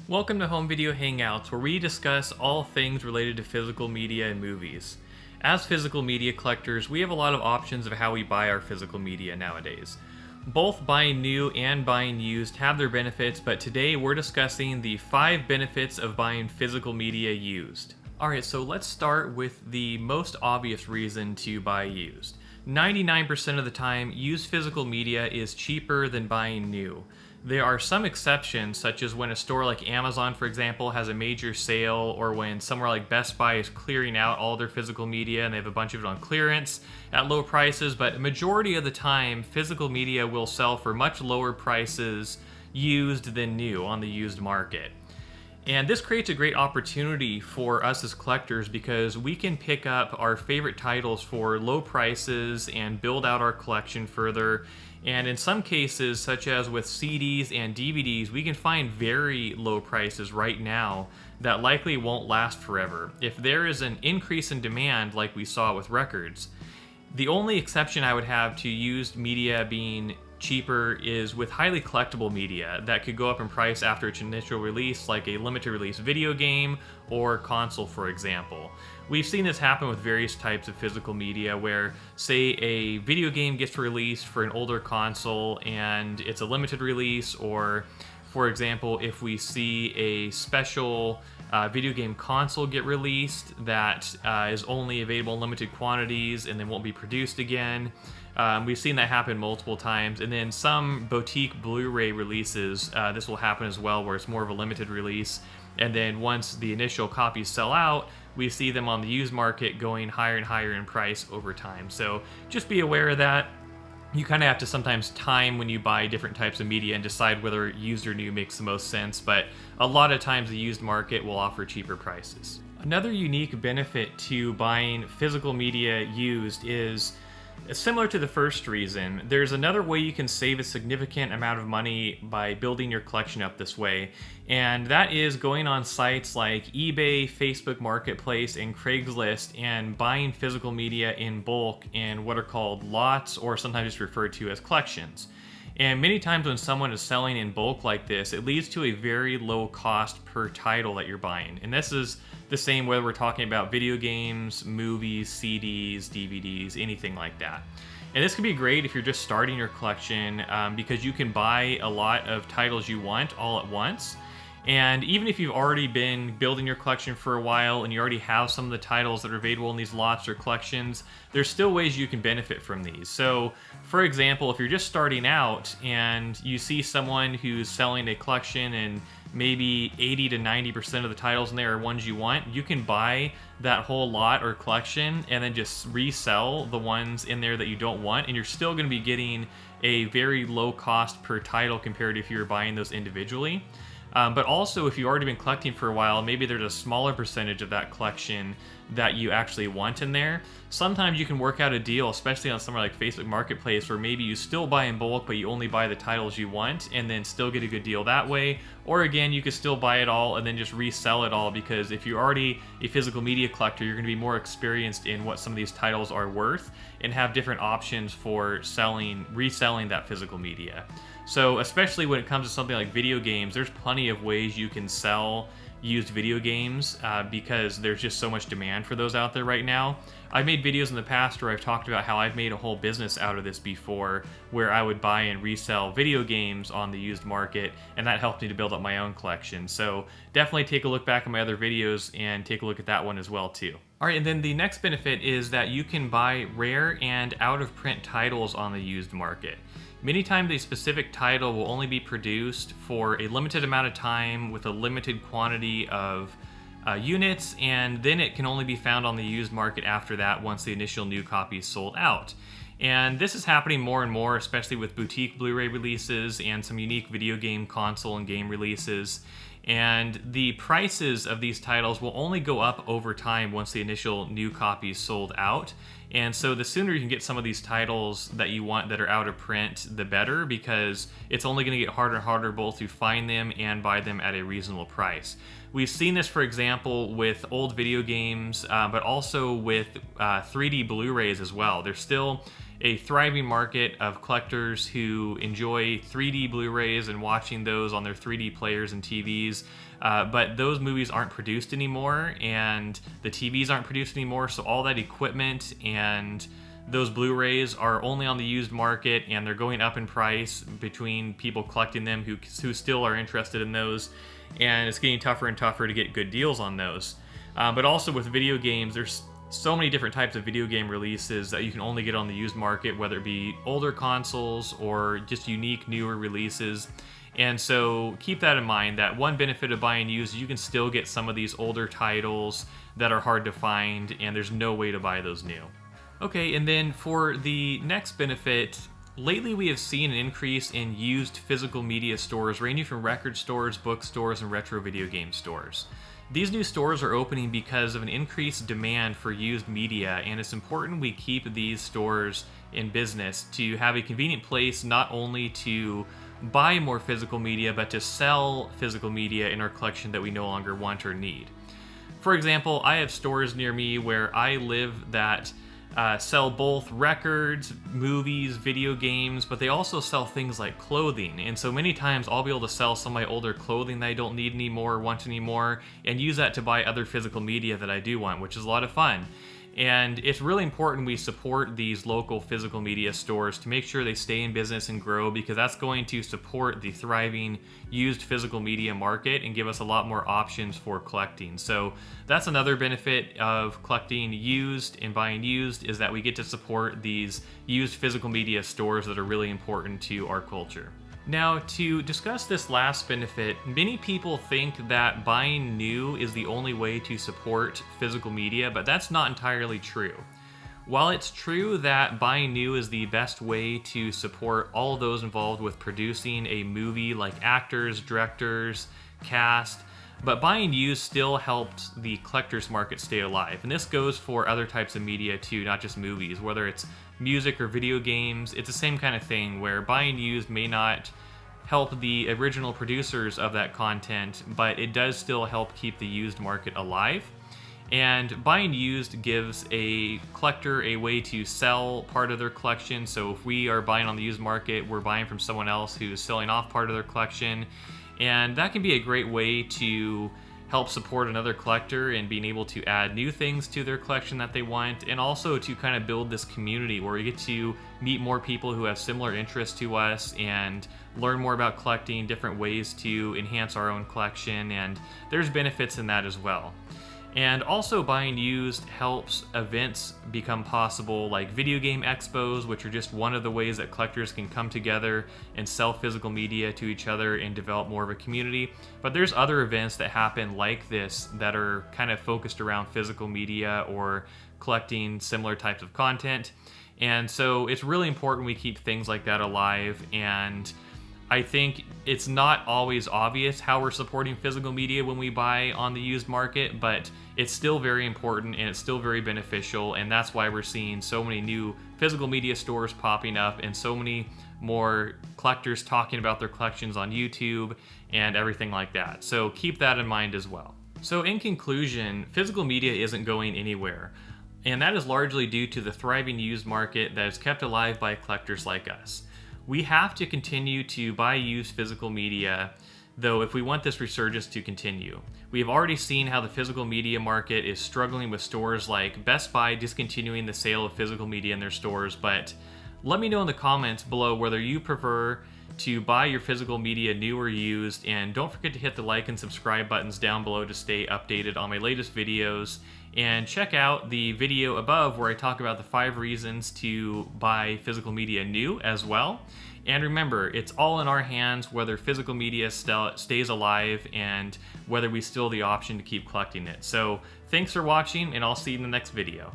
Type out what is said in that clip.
Welcome to Home Video Hangouts, where we discuss all things related to physical media and movies. As physical media collectors, we have a lot of options of how we buy our physical media nowadays. Both buying new and buying used have their benefits, but today we're discussing the 5 benefits of buying physical media used. Alright, so let's start with the most obvious reason to buy used. 99% of the time, used physical media is cheaper than buying new. There are some exceptions, such as when a store like Amazon, for example, has a major sale, or when somewhere like Best Buy is clearing out all their physical media and they have a bunch of it on clearance at low prices. But a majority of the time, physical media will sell for much lower prices used than new on the used market. And this creates a great opportunity for us as collectors because we can pick up our favorite titles for low prices and build out our collection further. And in some cases, such as with CDs and DVDs, we can find very low prices right now that likely won't last forever. If there is an increase in demand like we saw with records, the only exception I would have to used media being cheaper is with highly collectible media that could go up in price after its initial release, like a limited release video game or console, for example. We've seen this happen with various types of physical media where, say, a video game gets released for an older console and it's a limited release, or, for example, if we see a special video game console get released that is only available in limited quantities and then won't be produced again. We've seen that happen multiple times. And then some boutique Blu-ray releases, this will happen as well, where it's more of a limited release. And then once the initial copies sell out, we see them on the used market going higher and higher in price over time. So just be aware of that. You kind of have to sometimes time when you buy different types of media and decide whether used or new makes the most sense, but a lot of times the used market will offer cheaper prices. Another unique benefit to buying physical media used is similar to the first reason. There's another way you can save a significant amount of money by building your collection up this way, and that is going on sites like eBay, Facebook Marketplace, and Craigslist and buying physical media in bulk in what are called lots, or sometimes just referred to as collections. And many times when someone is selling in bulk like this, it leads to a very low cost per title that you're buying. And this is the same whether we're talking about video games, movies, CDs, DVDs, anything like that. And this can be great if you're just starting your collection because you can buy a lot of titles you want all at once. And even if you've already been building your collection for a while and you already have some of the titles that are available in these lots or collections, there's still ways you can benefit from these. So, for example, if you're just starting out and you see someone who's selling a collection and maybe 80 to 90% of the titles in there are ones you want, you can buy that whole lot or collection and then just resell the ones in there that you don't want, and you're still going to be getting a very low cost per title compared to if you were buying those individually. But also, if you've already been collecting for a while, maybe there's a smaller percentage of that collection that you actually want in there. Sometimes you can work out a deal, especially on somewhere like Facebook Marketplace, where maybe you still buy in bulk, but you only buy the titles you want, and then still get a good deal that way. Or again, you could still buy it all and then just resell it all, because if you're already a physical media collector, you're going to be more experienced in what some of these titles are worth and have different options for reselling that physical media. So especially when it comes to something like video games, there's plenty of ways you can sell used video games because there's just so much demand for those out there right now. I've made videos in the past where I've talked about how I've made a whole business out of this before, where I would buy and resell video games on the used market, and that helped me to build up my own collection. So definitely take a look back at my other videos and take a look at that one as well too. Alright, and then the next benefit is that you can buy rare and out-of-print titles on the used market. Many times a specific title will only be produced for a limited amount of time with a limited quantity of units, and then it can only be found on the used market after that once the initial new copy is sold out. And this is happening more and more, especially with boutique Blu-ray releases and some unique video game console and game releases. And the prices of these titles will only go up over time once the initial new copy is sold out. And so the sooner you can get some of these titles that you want that are out of print, the better, because it's only going to get harder and harder both to find them and buy them at a reasonable price. We've seen this, for example, with old video games, but also with 3D Blu-rays as well. There's still a thriving market of collectors who enjoy 3D Blu-rays and watching those on their 3D players and TVs. But those movies aren't produced anymore, and the TVs aren't produced anymore, so all that equipment and those Blu-rays are only on the used market, and they're going up in price between people collecting them who still are interested in those, and it's getting tougher and tougher to get good deals on those. But also with video games, there's so many different types of video game releases that you can only get on the used market, whether it be older consoles or just unique newer releases. And so keep that in mind, that one benefit of buying used, you can still get some of these older titles that are hard to find, and there's no way to buy those new. Okay, and then for the next benefit, lately we have seen an increase in used physical media stores ranging from record stores, bookstores, and retro video game stores. These new stores are opening because of an increased demand for used media, and it's important we keep these stores in business to have a convenient place not only to buy more physical media, but to sell physical media in our collection that we no longer want or need. For example, I have stores near me where I live that sell both records, movies, video games, but they also sell things like clothing. And so many times I'll be able to sell some of my older clothing that I don't need anymore or want anymore, and use that to buy other physical media that I do want, which is a lot of fun. And it's really important we support these local physical media stores to make sure they stay in business and grow, because that's going to support the thriving used physical media market and give us a lot more options for collecting. So that's another benefit of collecting used and buying used, is that we get to support these used physical media stores that are really important to our culture. Now, to discuss this last benefit, many people think that buying new is the only way to support physical media, but that's not entirely true. While it's true that buying new is the best way to support all of those involved with producing a movie, like actors, directors, cast, but buying used still helped the collector's market stay alive. And this goes for other types of media too, not just movies. Whether it's music or video games, it's the same kind of thing, where buying used may not help the original producers of that content, but it does still help keep the used market alive. And buying used gives a collector a way to sell part of their collection. So if we are buying on the used market, we're buying from someone else who's selling off part of their collection. And that can be a great way to help support another collector and being able to add new things to their collection that they want, and also to kind of build this community where we get to meet more people who have similar interests to us and learn more about collecting, different ways to enhance our own collection, and there's benefits in that as well. And also, buying used helps events become possible, like video game expos, which are just one of the ways that collectors can come together and sell physical media to each other and develop more of a community. But there's other events that happen like this that are kind of focused around physical media or collecting similar types of content. And so it's really important we keep things like that alive, and I think it's not always obvious how we're supporting physical media when we buy on the used market, but it's still very important and it's still very beneficial, and that's why we're seeing so many new physical media stores popping up and so many more collectors talking about their collections on YouTube and everything like that. So keep that in mind as well. So in conclusion, physical media isn't going anywhere, and that is largely due to the thriving used market that is kept alive by collectors like us. We have to continue to buy used physical media, though, if we want this resurgence to continue. We have already seen how the physical media market is struggling with stores like Best Buy discontinuing the sale of physical media in their stores, but let me know in the comments below whether you prefer to buy your physical media new or used, and don't forget to hit the like and subscribe buttons down below to stay updated on my latest videos, and check out the video above where I talk about the 5 reasons to buy physical media new as well. And remember, it's all in our hands whether physical media stays alive and whether we still have the option to keep collecting it. So thanks for watching, and I'll see you in the next video.